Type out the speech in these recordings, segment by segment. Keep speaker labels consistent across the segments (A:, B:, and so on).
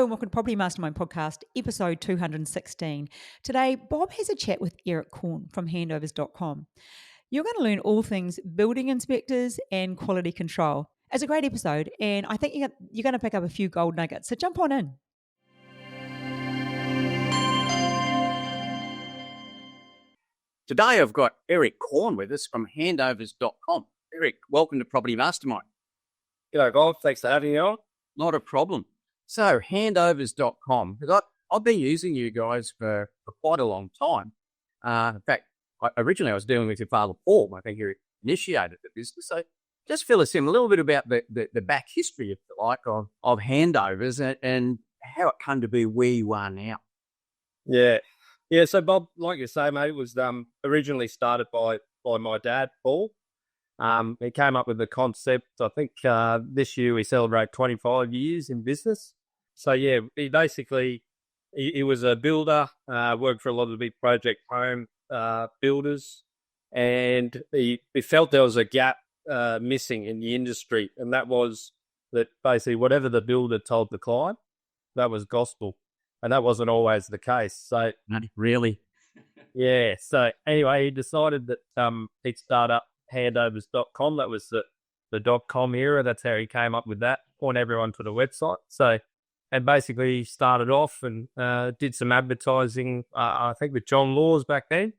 A: Hello and welcome to Property Mastermind Podcast, episode 216. Today, Bob has a chat with Eric Korn from handovers.com. You're going to learn all things building inspectors and quality control. It's a great episode, and I think you're going to pick up a few gold nuggets, so jump on in.
B: Today I've got Eric Korn with us from handovers.com. Eric, welcome to Property Mastermind.
C: G'day, Bob. Thanks for having me on.
B: Not a problem. So, handovers.com, because I've been using you guys for quite a long time. In fact, originally I was dealing with your father, Paul. I think he initiated the business. So, just fill us in a little bit about the back history, if you like, of handovers and how it came to be where you are now.
C: Yeah. So, Bob, like you say, mate, it was originally started by my dad, Paul. He came up with the concept. I think this year we celebrate 25 years in business. So, yeah, he was a builder, worked for a lot of the big project home builders, and he felt there was a gap missing in the industry, and that was that basically whatever the builder told the client, that was gospel, and that wasn't always the case. So,
B: Not really.
C: yeah. So, anyway, he decided that he'd start up handovers.com. That was the .com era. That's how he came up with that. Point everyone to the website. So, and basically he started off and did some advertising, I think with John Laws back then.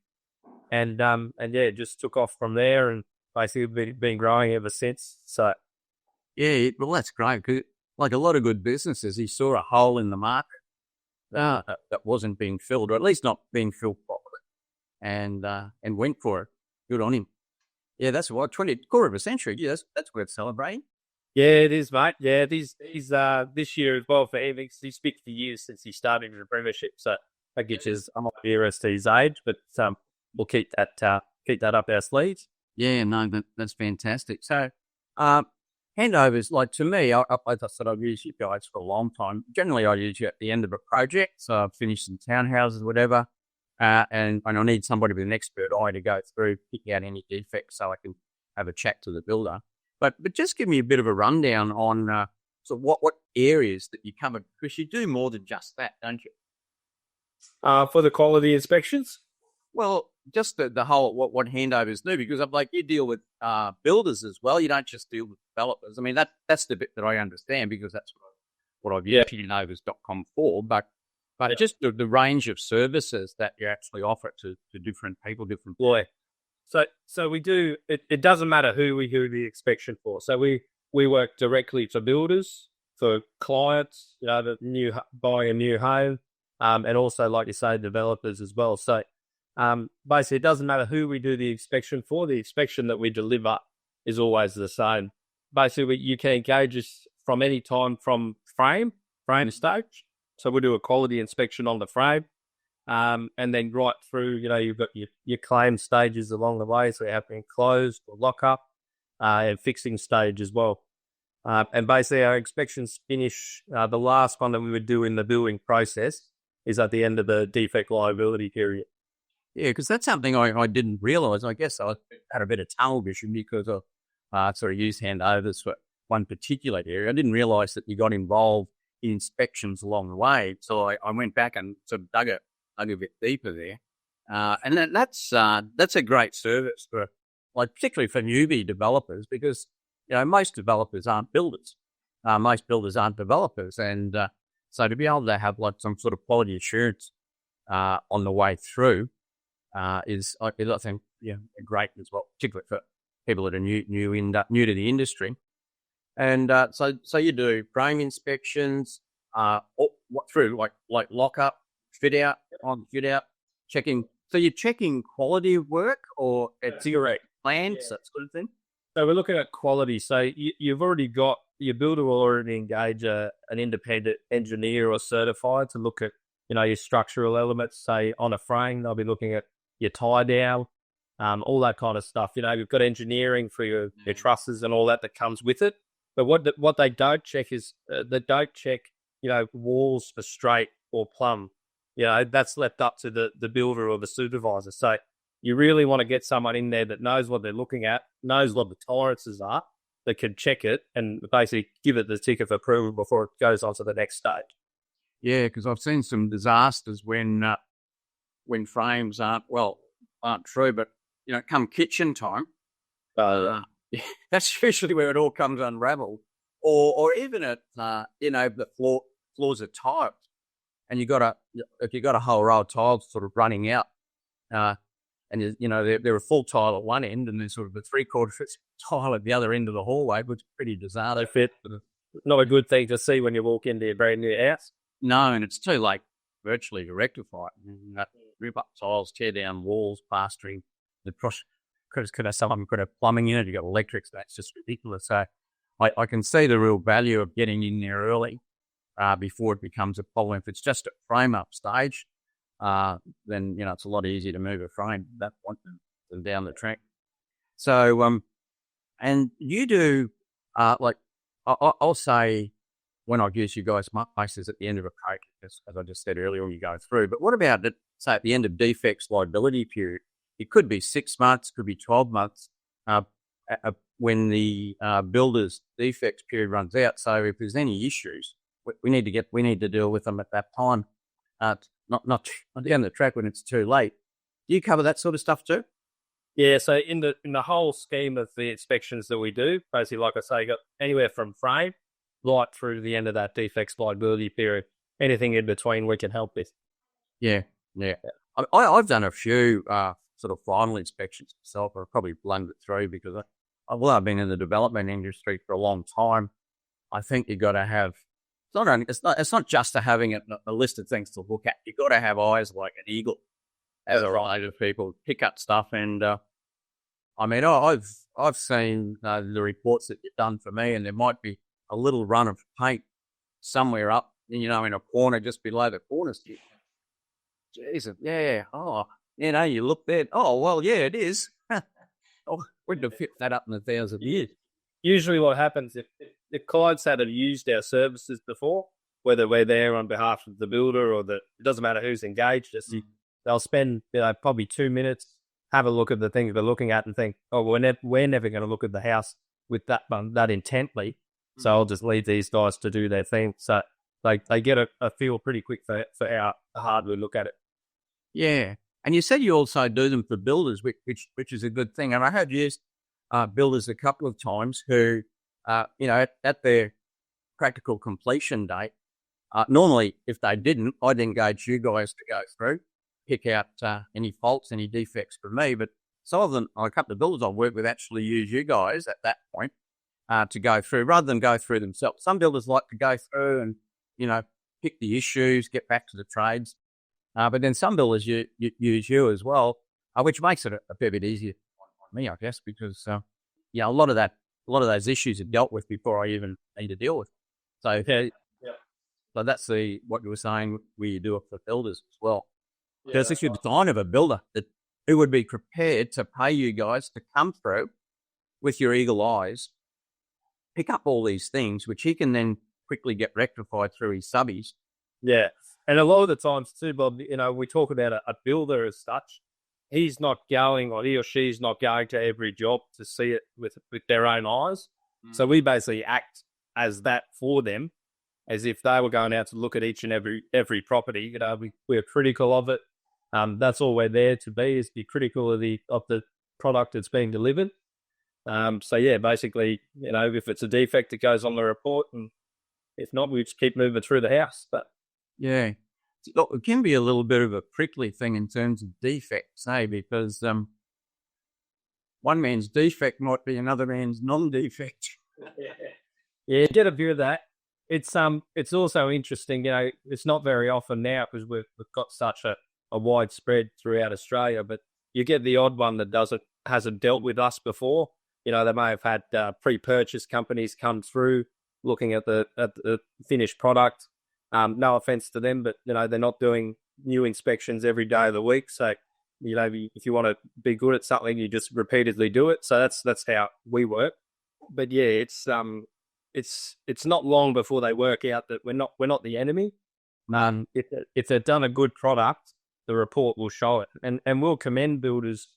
C: And yeah, just took off from there and basically been growing ever since. So,
B: Yeah, well, that's great. 'Cause like a lot of good businesses, he saw a hole in the market that wasn't being filled, or at least not being filled properly, and went for it. Good on him. Yeah, that's what, quarter of a century. Yes, that's worth celebrating.
C: yeah, it is, mate. Yeah, he's this year as well for him. He's 50 years since he started in the premiership. So that gets his idea as to his age, but we'll keep that up our sleeves.
B: Yeah, no, that's fantastic. So, handovers, like to me, I said I've used you guys for a long time. Generally, I use you at the end of a project. So I've finished some townhouses, whatever, and I need somebody with an expert eye to go through, picking out any defects so I can have a chat to the builder. But just give me a bit of a rundown on so what areas that you cover, because you do more than just that, don't you?
C: For the quality inspections?
B: Well, just the whole what handovers do, because I'm like, you deal with builders as well. You don't just deal with developers. I mean, that's the bit that I understand, because that's what I've used handovers.com for. But just the range of services that you actually offer to different people, different.
C: Yeah. So we do. It doesn't matter who we do the inspection for. So we work directly for builders, for clients, that buying a new home, and also, like you say, developers as well. So basically, it doesn't matter who we do the inspection for. The inspection that we deliver is always the same. Basically, you can engage us from any time from frame stage. So we do a quality inspection on the frame. And then right through, you've got your claim stages along the way. So you have been closed or lock up, and fixing stage as well. And basically our inspections finish, the last one that we would do in the building process is at the end of the defect liability period.
B: Yeah, because that's something I didn't realise. I guess I had a bit of tunnel vision because I sort of used handovers for one particular area. I didn't realise that you got involved in inspections along the way. So I went back and sort of dug a bit deeper there. And that's a great service for, like, particularly for newbie developers, because, most developers aren't builders. Most builders aren't developers. And so to be able to have like some sort of quality assurance on the way through is, I think, great as well, particularly for people that are new to the industry. And so you do frame inspections, through like lock up, fit out, checking. So you're checking quality of work, or it's correct plans, that sort of thing.
C: So we're looking at quality. So you've already got, your builder will already engage an independent engineer or certified to look at, your structural elements. Say on a frame, they'll be looking at your tie down, all that kind of stuff. You've got engineering for your trusses and all that comes with it. But what they don't check is they don't check, walls for straight or plumb. That's left up to the builder or the supervisor. So you really want to get someone in there that knows what they're looking at, knows what the tolerances are, that can check it and basically give it the tick of approval before it goes on to the next stage.
B: Yeah, because I've seen some disasters when frames aren't true, but come kitchen time, that's usually where it all comes unraveled, or even at the floors are tiled, and if you got a whole row of tiles sort of running out, and they're a full tile at one end, and there's sort of a 3/4 tile at the other end of the hallway, which is pretty disaster.
C: Fit. Not a good thing to see when you walk into a brand new house.
B: No, and it's too late virtually to rectify it. Rip up tiles, tear down walls, plastering. Some of them could have plumbing in it. You got electrics. That's just ridiculous. So I can see the real value of getting in there early before it becomes a problem. If it's just at frame up stage, then it's a lot easier to move a frame at that point than down the track. So and you do I'll say when I use you guys, my place is at the end of a crate, as I just said earlier, when you go through. But what about say at the end of defects liability period? It could be 6 months, could be 12 months when the builder's defects period runs out. So if there's any issues, we need to deal with them at that time, not down the track when it's too late. Do you cover that sort of stuff too?
C: Yeah, so in the whole scheme of the inspections that we do, basically, like I say, you got anywhere from frame right through to the end of that defects liability period. Anything in between we can help with.
B: Yeah. I've done a few sort of final inspections myself. I've probably blundered through because I've been in the development industry for a long time. I think you've got to have it's not just having a list of things to look at. You've got to have eyes like an eagle, as a right of people pick up stuff. And I've seen the reports that you've done for me, and there might be a little run of paint somewhere up, in a corner just below the corner stick. Jesus, yeah. Oh, you look there. Oh, well, yeah, it is. Wouldn't have fit that up in 1,000 years.
C: Usually what happens if the clients had used our services before, whether we're there on behalf of the builder or it doesn't matter who's engaged us, they'll spend probably 2 minutes, have a look at the things they're looking at and think, oh, we're never going to look at the house with that intently. So I'll just leave these guys to do their thing. So they get a feel pretty quick for how hard we look at it.
B: Yeah. And you said you also do them for builders, which is a good thing. And I have used builders a couple of times who, at their practical completion date, normally if they didn't, I'd engage you guys to go through, pick out any faults, any defects for me. But some of them, a couple of builders I've worked with actually use you guys at that point to go through rather than go through themselves. Some builders like to go through and, pick the issues, get back to the trades. But then some builders use you as well, which makes it a fair bit easier on me, I guess, because a lot of those issues are dealt with before I even need to deal with them. So, so that's what you were saying, where you do it for builders as well. There's actually the design of a builder who would be prepared to pay you guys to come through with your eagle eyes, pick up all these things, which he can then quickly get rectified through his subbies.
C: Yeah. And a lot of the times too, Bob, we talk about a builder as such. He's not going, or he or she's not going to every job to see it with their own eyes. So we basically act as that for them, as if they were going out to look at each and every property. We're critical of it. That's all we're there to be, is be critical of the product that's being delivered. So yeah, basically, if it's a defect, it goes on the report, and if not, we just keep moving through the house. But
B: yeah, look, it can be a little bit of a prickly thing in terms of defects, because one man's defect might be another man's non-defect.
C: Yeah, get a view of that. It's also interesting. It's not very often now because we've got such a widespread throughout Australia, but you get the odd one that hasn't dealt with us before. They may have had pre-purchase companies come through looking at the finished product. No offense to them, but they're not doing new inspections every day of the week. So if you want to be good at something, you just repeatedly do it. So that's how we work. But yeah, it's not long before they work out that we're not the enemy. If they've done a good product, the report will show it, and we'll commend builders.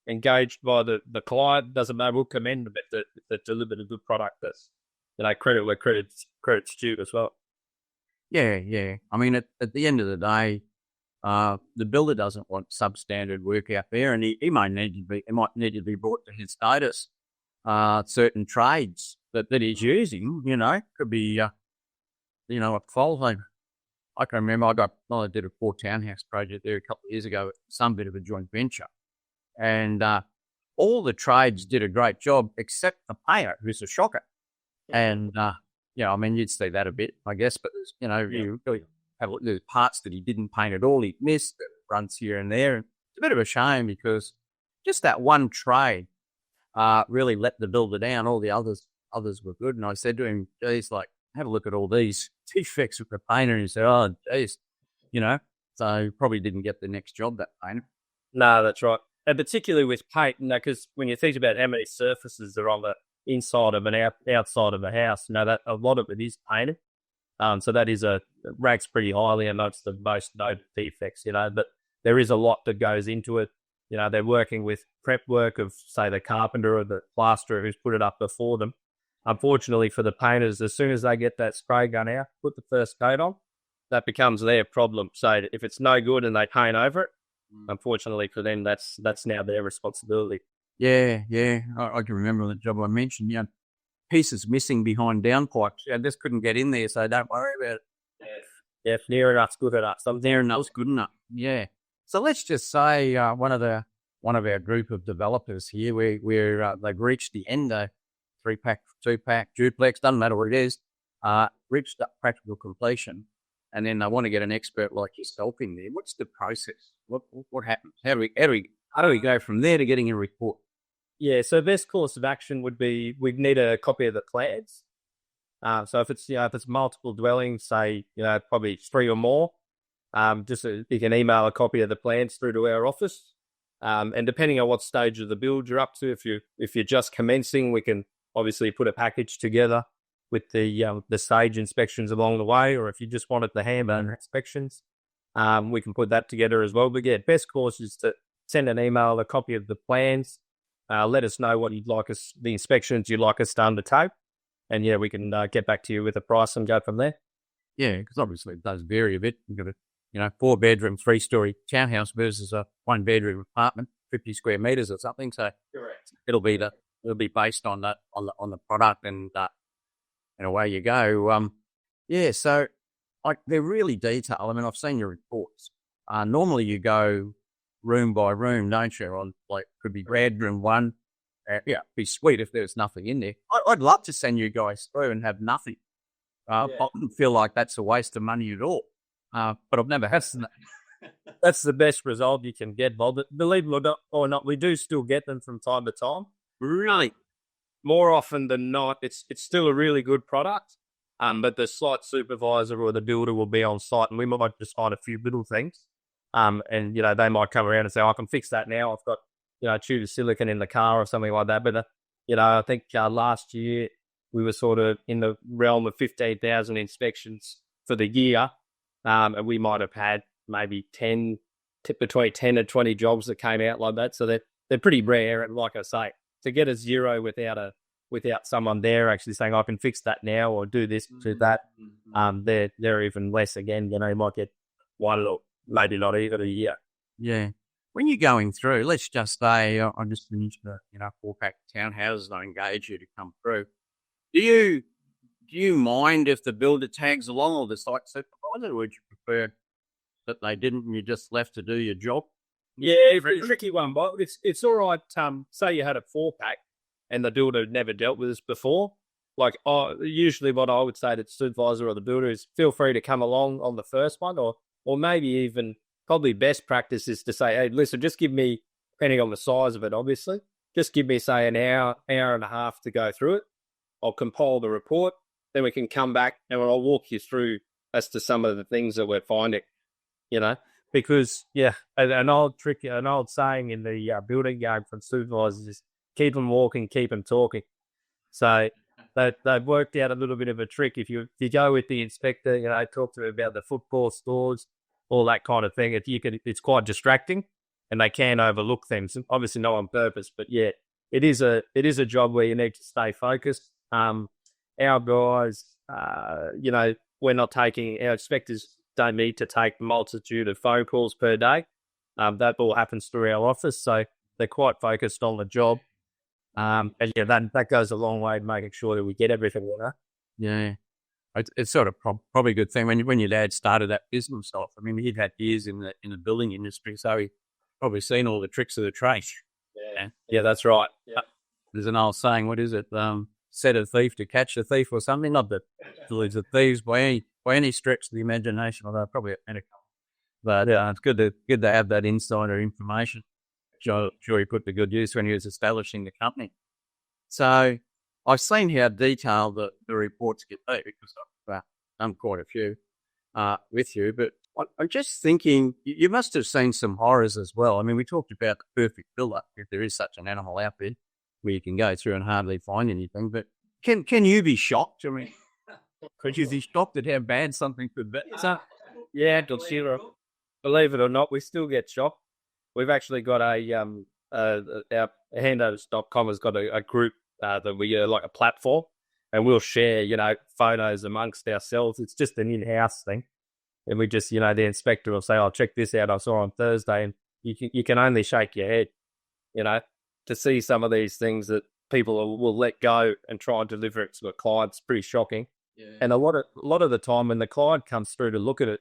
C: Engaged by the client, doesn't matter. We'll commend them if they delivered a good product. That's credit where credit's due as well.
B: Yeah. I mean, at the end of the day, the builder doesn't want substandard work out there, and he might need to be brought to his notice. Certain trades that he's using, could be, a fault. I can remember I did a 4 townhouse project there a couple of years ago, some bit of a joint venture, and all the trades did a great job except the painter, who's a shocker. And I mean, you'd see that a bit, I guess, but you really have a look, there's parts that he didn't paint at all. He missed fronts here and there. It's a bit of a shame because just that one trade really let the builder down. All the others were good. And I said to him, geez, have a look at all these defects with the painter. And he said, oh, geez, so probably didn't get the next job, that painter.
C: No, that's right. And particularly with paint, because when you think about how many surfaces are on the inside of an outside of a house, that a lot of it is painted. So that ranks pretty highly amongst the most noted defects, but there is a lot that goes into it. They're working with prep work of, say, the carpenter or the plasterer who's put it up before them. Unfortunately for the painters, as soon as they get that spray gun out, put the first coat on, that becomes their problem. So if it's no good and they paint over it, unfortunately for them, that's now their responsibility.
B: Yeah. I can remember the job I mentioned, pieces missing behind downpipes. Just couldn't get in there, so don't worry about it.
C: Yeah, near enough's good enough.
B: Near enough's good enough. Yeah. So let's just say one of our group of developers here, they've reached the end of 3-pack, 2-pack, duplex, doesn't matter what it is, reached that practical completion, and then they want to get an expert like yourself in there. What's the process? What happens? How do we go from there to getting a report?
C: Yeah, so best course of action would be we'd need a copy of the plans. So if it's multiple dwellings, say probably 3 or more, you can email a copy of the plans through to our office. And depending on what stage of the build you're up to, if you're just commencing, we can obviously put a package together with the stage inspections along the way, or if you just wanted the handover inspections, we can put that together as well. But yeah, best course is to send an email, a copy of the plans, let us know what you'd like the inspections you'd like us to undertake, and we can get back to you with a price and go from there.
B: Yeah, because obviously it does vary a bit. You've got a 4-bedroom, 3-story townhouse versus a 1-bedroom apartment, 50 square meters or something. So
C: correct.
B: It'll be based on that on the product and away you go. So they're really detailed. I mean, I've seen your reports. Normally you go room by room, don't you? On could be bedroom 1. It'd be sweet if there's nothing in there. I'd love to send you guys through and have nothing. I don't feel like that's a waste of money at all. But I've never had that.
C: That's the best result you can get, Bob. But believe it or not, we do still get them from time to time.
B: Really?
C: More often than not, it's still a really good product. But the site supervisor or the builder will be on site, and we might just find a few little things. And they might come around and say, I can fix that now. I've got a tube of silicon in the car or something like that. But I think last year we were sort of in the realm of 15,000 inspections for the year. And we might have had maybe between 10 and 20 jobs that came out like that. So they're pretty rare. And like I say, to get a 0 without someone there actually saying, I can fix that now or do this, do that, they're even less again. You might get one or maybe not even a year.
B: Yeah. When you're going through, let's just say I just finished the 4-pack townhouses and I engage you to come through. Do you mind if the builder tags along or the site supervisor, or would you prefer that they didn't and you just left to do your job?
C: Yeah, it's a tricky one, but it's all right. Say you had a 4-pack and the builder never dealt with this before. Usually what I would say to the supervisor or the builder is feel free to come along on the first one, or maybe even probably best practice is to say, hey, listen, just give me, depending on the size of it, obviously, just give me, say, an hour and a half to go through it. I'll compile the report, then we can come back and I'll walk you through as to some of the things that we're finding, because, an old saying in the building game from supervisors is keep them walking, keep them talking. So they've worked out a little bit of a trick. If you go with the inspector, talk to them about the football stores, all that kind of thing, it's quite distracting and they can overlook things. Obviously not on purpose, but yeah, it is a job where you need to stay focused. Our guys, we're not taking, our inspectors don't need to take multitude of phone calls per day. That all happens through our office, so they're quite focused on the job. And yeah, that goes a long way to making sure that we get everything we know.
B: Yeah. It's sort of probably a good thing when your dad started that business off. I mean, he'd had years in the building industry, so he probably seen all the tricks of the trade.
C: Yeah, that's right. Yeah.
B: There's an old saying, what is it? Set a thief to catch a thief or something. Not that there's a thieves by any stretch of the imagination, although probably a medical. But it's good to have that insider information. Sure he put to good use when he was establishing the company. So I've seen how detailed the reports get be because I've done quite a few with you. But I'm just thinking, you must have seen some horrors as well. I mean, we talked about the perfect builder, if there is such an animal out there where you can go through and hardly find anything. But can you be shocked? I mean, could you be shocked at how bad something could be?
C: Yeah, believe it or not, we still get shocked. We've actually got our handovers.com has got a group that we like a platform, and we'll share, photos amongst ourselves. It's just an in-house thing. And we just, the inspector will say, "I'll check this out. I saw on Thursday," and you can only shake your head, to see some of these things that people will let go and try and deliver it to the client. It's pretty shocking. Yeah. And a lot of the time when the client comes through to look at it,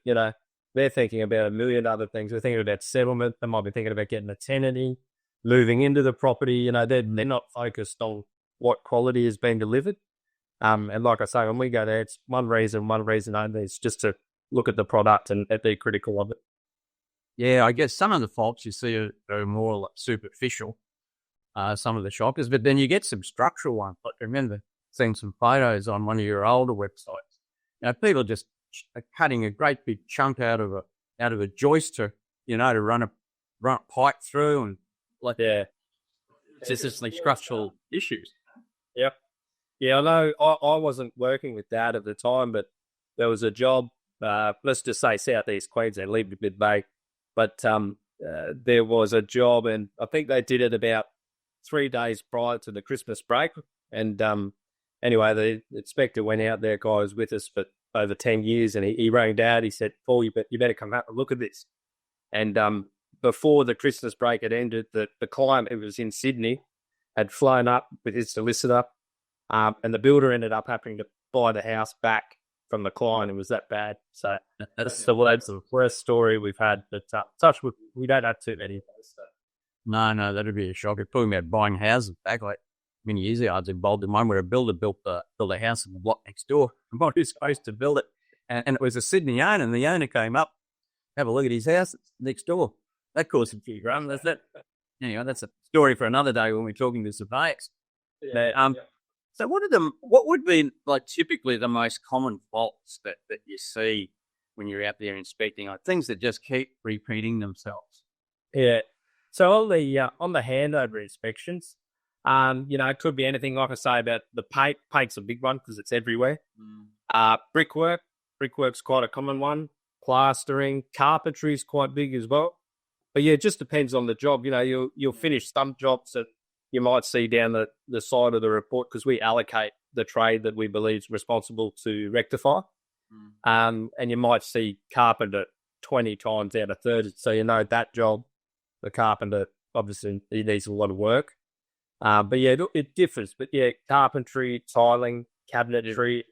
C: they're thinking about a million other things. They're thinking about settlement. They might be thinking about getting a tenant in, moving into the property. They're not focused on what quality is being delivered. And like I say, when we go there, it's one reason only. It's just to look at the product and be critical of it.
B: Yeah, I guess some of the faults you see are more like superficial, some of the shockers, but then you get some structural ones. Like I remember seeing some photos on one of your older websites. People just are cutting a great big chunk out of a joist to run a pipe through, and it's just like structural issues.
C: Yep. Yeah, I know. I wasn't working with Dad at the time, but there was a job. Let's just say Southeast Queensland, leave it a bit vague, but there was a job, and I think they did it about 3 days prior to the Christmas break. And anyway, the inspector went out there. Guy was with us for over 10 years, and he rang Dad. He said, "Paul, you better come out and look at this." And before the Christmas break had ended, the client, who was in Sydney, had flown up with his solicitor, and the builder ended up having to buy the house back from the client. It was that bad. So that's the worst story we've had. But we don't have too many of those. So.
B: No, that'd be a shocker. Talking about buying houses back like many years ago, I was involved in one where a builder built a house in the block next door. And he was supposed to build it, and it was a Sydney owner, and the owner came up, have a look at his house next door. That caused a few grums. That's that. Anyway, that's a story for another day when we're talking to surveyors. So what would be like typically the most common faults that you see when you're out there inspecting, like things that just keep repeating themselves?
C: Yeah. So on the handover inspections, it could be anything, like I say, about the paint. Paint's a big one because it's everywhere. Brickwork's quite a common one. Plastering, carpentry is quite big as well. But yeah, it just depends on the job. You'll finish some jobs that you might see down the side of the report because we allocate the trade that we believe is responsible to rectify. And you might see carpenter 20 times out of 30. So that job, the carpenter, obviously he needs a lot of work. But yeah, it differs. But yeah, carpentry, tiling, cabinetry.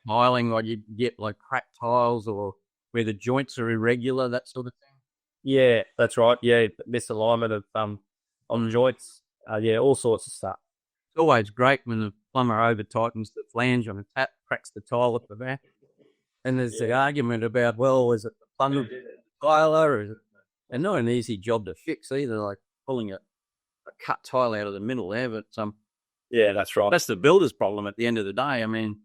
B: Tiling, like you get like cracked tiles or where the joints are irregular, that sort of thing.
C: Yeah, that's right. Yeah, misalignment of on joints. All sorts of stuff.
B: It's always great when the plumber over tightens the flange on a tap, cracks the tile at the back. And there's the argument about, well, is it the plumber tiler? Or is it... And not an easy job to fix either, like pulling a cut tile out of the middle there. But
C: yeah, that's right.
B: That's the builder's problem at the end of the day. I mean,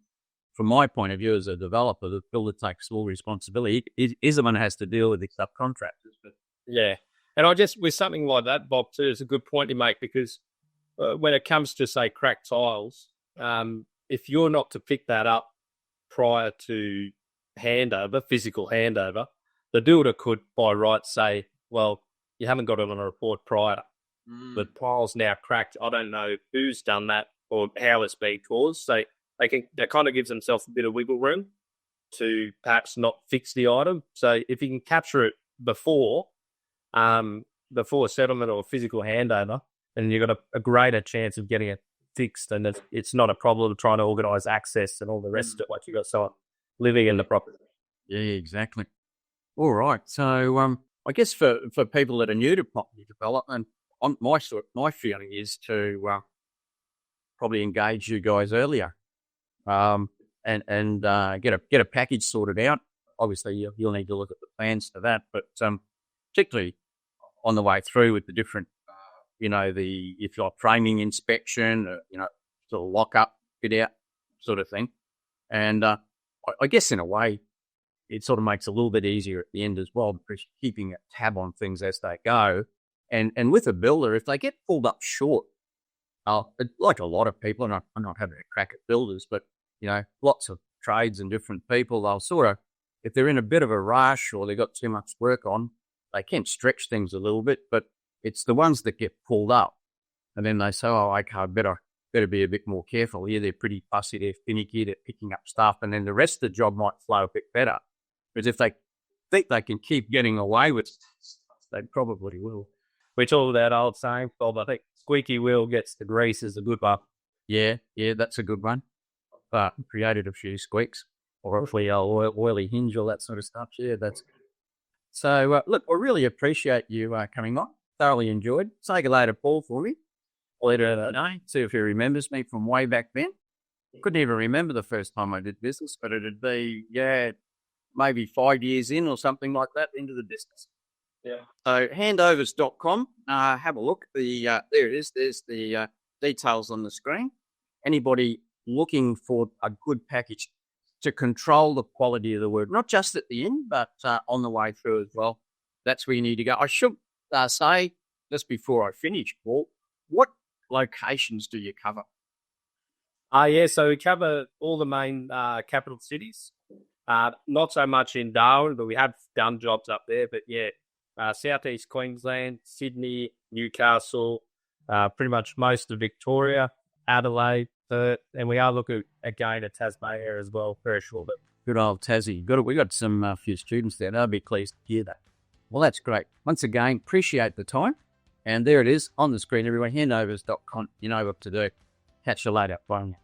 B: from my point of view as a developer, the builder takes full responsibility. He's the one who has to deal with the subcontractors. But
C: yeah. And with something like that, Bob, too, is a good point to make because when it comes to, say, cracked tiles, if you're not to pick that up prior to physical handover, the builder could, by right, say, well, you haven't got it on a report prior. The tile's now cracked. I don't know who's done that or how it's been caused. So that kind of gives themselves a bit of wiggle room. to perhaps not fix the item. So if you can capture it before settlement or physical handover, then you've got a greater chance of getting it fixed, and it's not a problem trying to organise access and all the rest of it once you've got someone living in the property.
B: Yeah, exactly. All right. So I guess for people that are new to property development, my feeling is to probably engage you guys earlier, and get a package sorted out. Obviously, you'll need to look at the plans for that, but particularly on the way through with the different, if you're framing inspection, sort of lock up, fit out sort of thing. And I guess in a way, it sort of makes it a little bit easier at the end as well, because you're keeping a tab on things as they go. And with a builder, if they get pulled up short, like a lot of people, and I'm not having a crack at builders, but, lots of trades and different people, they'll sort of, if they're in a bit of a rush or they've got too much work on, they can stretch things a little bit, but it's the ones that get pulled up. And then they say, oh, okay, I better be a bit more careful here. They're pretty fussy, they're finicky, they're picking up stuff, and then the rest of the job might flow a bit better. Because if they think they can keep getting away with stuff, they probably will.
C: We talk that old saying, Bob, I think squeaky wheel gets the grease is a good one.
B: Yeah, that's a good one. But created a few squeaks, or hopefully a oily hinge, all that sort of stuff. Yeah, that's good. So, look, I really appreciate you coming on. Thoroughly enjoyed. Say hello to Paul for me later today. See if he remembers me from way back then. Couldn't even remember the first time I did business, but it'd be, maybe 5 years in or something like that into the business.
C: Yeah.
B: So handovers.com, have a look. There it is. There's the details on the screen. Anybody looking for a good package to control the quality of the work, not just at the end, but on the way through as well, that's where you need to go. I should say, just before I finish, Paul, what locations do you cover?
C: So we cover all the main capital cities. Not so much in Darwin, but we have done jobs up there. But Southeast Queensland, Sydney, Newcastle, pretty much most of Victoria, Adelaide, Perth, and we are looking again at Tasmania as well, very shortly.
B: Good old Tassie. We got some few students there. They'll be pleased to hear that. Well, that's great. Once again, appreciate the time. And there it is on the screen, everyone. Handovers.com. You know what to do. Catch you later. Bye.